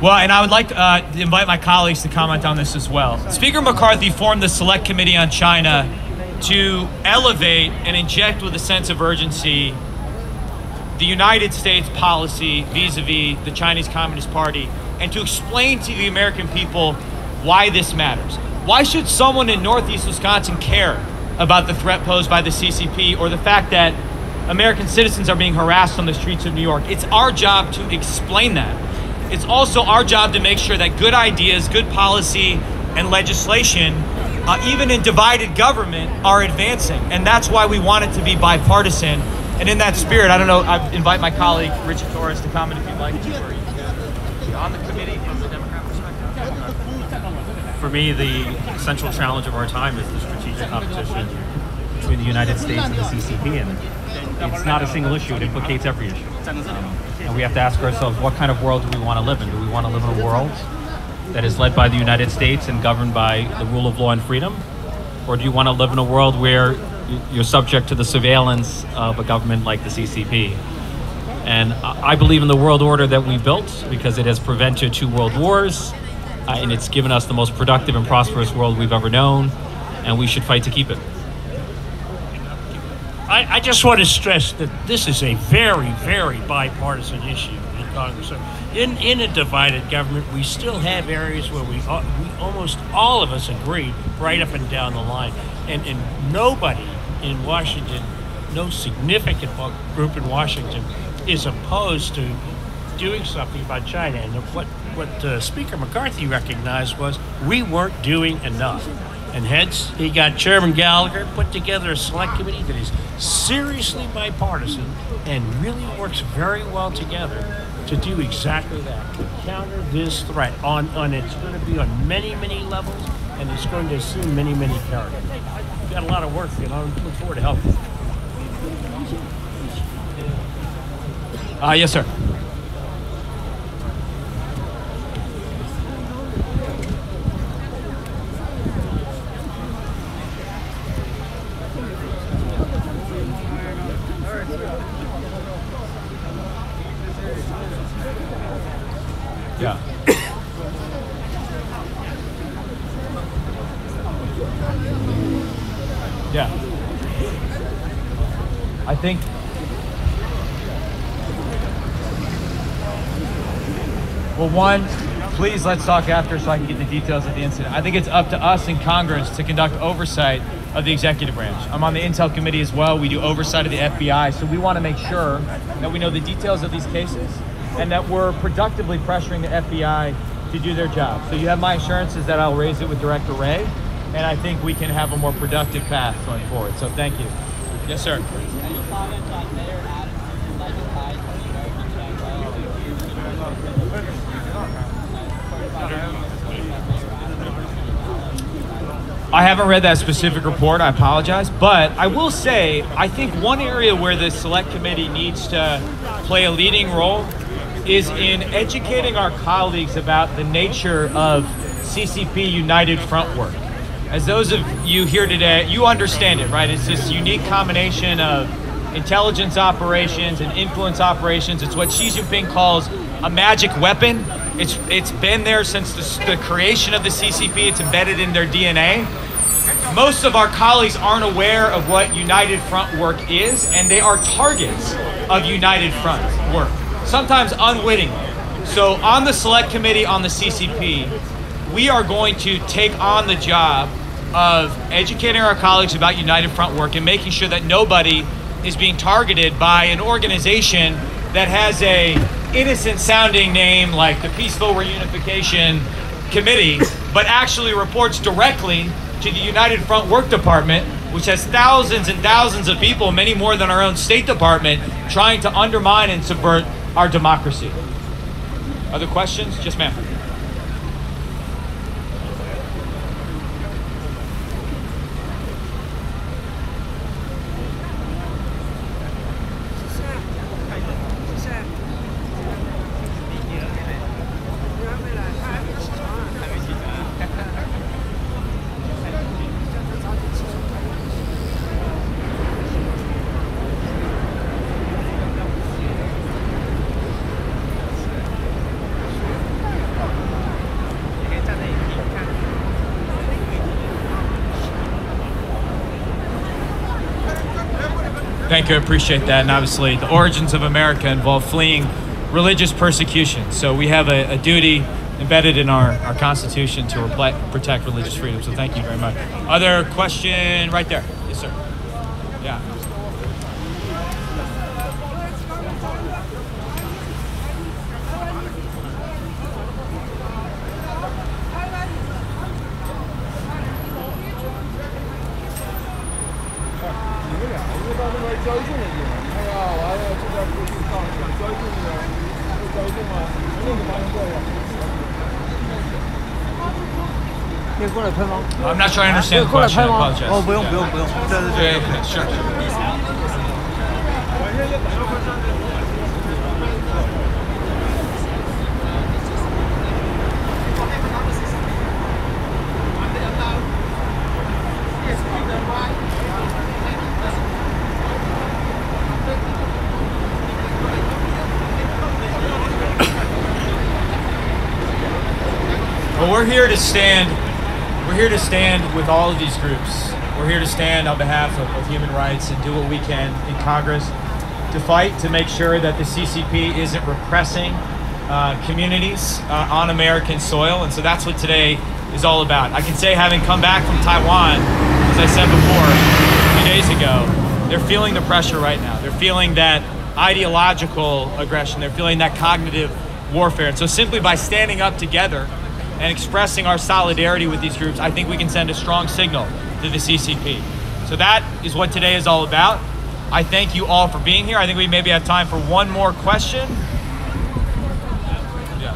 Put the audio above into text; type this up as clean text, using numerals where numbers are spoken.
Well, and I would like to invite my colleagues to comment on this as well. Speaker McCarthy formed the Select Committee on China to elevate and inject with a sense of urgency the United States policy vis-a-vis the Chinese Communist Party, and to explain to the American people why this matters. Why should someone in Northeast Wisconsin care about the threat posed by the CCP or the fact that American citizens are being harassed on the streets of New York? It's our job to explain that. It's also our job to make sure that good ideas, good policy, and legislation, even in divided government, are advancing. And that's why we want it to be bipartisan. And in that spirit, I don't know, I invite my colleague, Richard Torres, to comment if you'd like to. On the committee from the Democrat perspective. For me, the central challenge of our time is the strategic competition between the United States and the CCP. And it's not a single issue, it implicates every issue. And we have to ask ourselves, what kind of world do we want to live in? Do we want to live in a world that is led by the United States and governed by the rule of law and freedom? Or do you want to live in a world where you're subject to the surveillance of a government like the CCP? And I believe in the world order that we built because it has prevented 2 world wars, and it's given us the most productive and prosperous world we've ever known, and we should fight to keep it. I just want to stress that this is a very, very bipartisan issue in Congress. In a divided government, we still have areas where we almost all of us agree right up and down the line. And nobody in Washington, no significant group in Washington, is opposed to doing something about China. And what Speaker McCarthy recognized was we weren't doing enough. And hence, he got Chairman Gallagher, put together a select committee that is seriously bipartisan and really works very well together to do exactly that, to counter this threat. It's going to be on many, many levels, and it's going to assume many, many characters. We've got a lot of work, and I look forward to helping. Yes, sir. Yeah. Yeah. I think well, one, please let's talk after so I can get the details of the incident. I think it's up to us in Congress to conduct oversight of the executive branch. I'm on the Intel Committee as well. We do oversight of the FBI, so we want to make sure that we know the details of these cases and that we're productively pressuring the FBI to do their job. So you have my assurances that I'll raise it with Director Wray, and I think we can have a more productive path going forward. So thank you. Yes, sir. Any comments on Mayor Adams' alleged ties to the American I haven't read that specific report, I apologize, but I will say, I think one area where the Select Committee needs to play a leading role is in educating our colleagues about the nature of CCP United Front work. As those of you here today, you understand it, right? It's this unique combination of intelligence operations and influence operations. It's what Xi Jinping calls a magic weapon. It's been there since the creation of the CCP. It's embedded in their DNA. Most of our colleagues aren't aware of what United Front work is, and they are targets of United Front work, sometimes unwittingly. So on the Select Committee on the CCP, we are going to take on the job of educating our colleagues about United Front work and making sure that nobody is being targeted by an organization that has a innocent sounding name like the Peaceful Reunification Committee, but actually reports directly to the United Front Work Department, which has thousands and thousands of people, many more than our own State Department, trying to undermine and subvert our democracy. Other questions? Yes, ma'am. Thank you, I appreciate that. And obviously, the origins of America involve fleeing religious persecution. So we have a duty embedded in our Constitution to protect religious freedom. So thank you very much. Other question right there? Yes, sir. Yeah. I'm not sure I understand the question. I apologize. Oh, 不用。对。 Yeah, sure. Well, we're here to stand with all of these groups. We're here to stand on behalf of human rights and do what we can in Congress to fight to make sure that the CCP isn't repressing communities on American soil. And so that's what today is all about. I can say, having come back from Taiwan, as I said before a few days ago, they're feeling the pressure right now. They're feeling that ideological aggression. They're feeling that cognitive warfare. And so simply by standing up together and expressing our solidarity with these groups, I think we can send a strong signal to the CCP. So that is what today is all about. I thank you all for being here. I think we maybe have time for one more question. Yeah.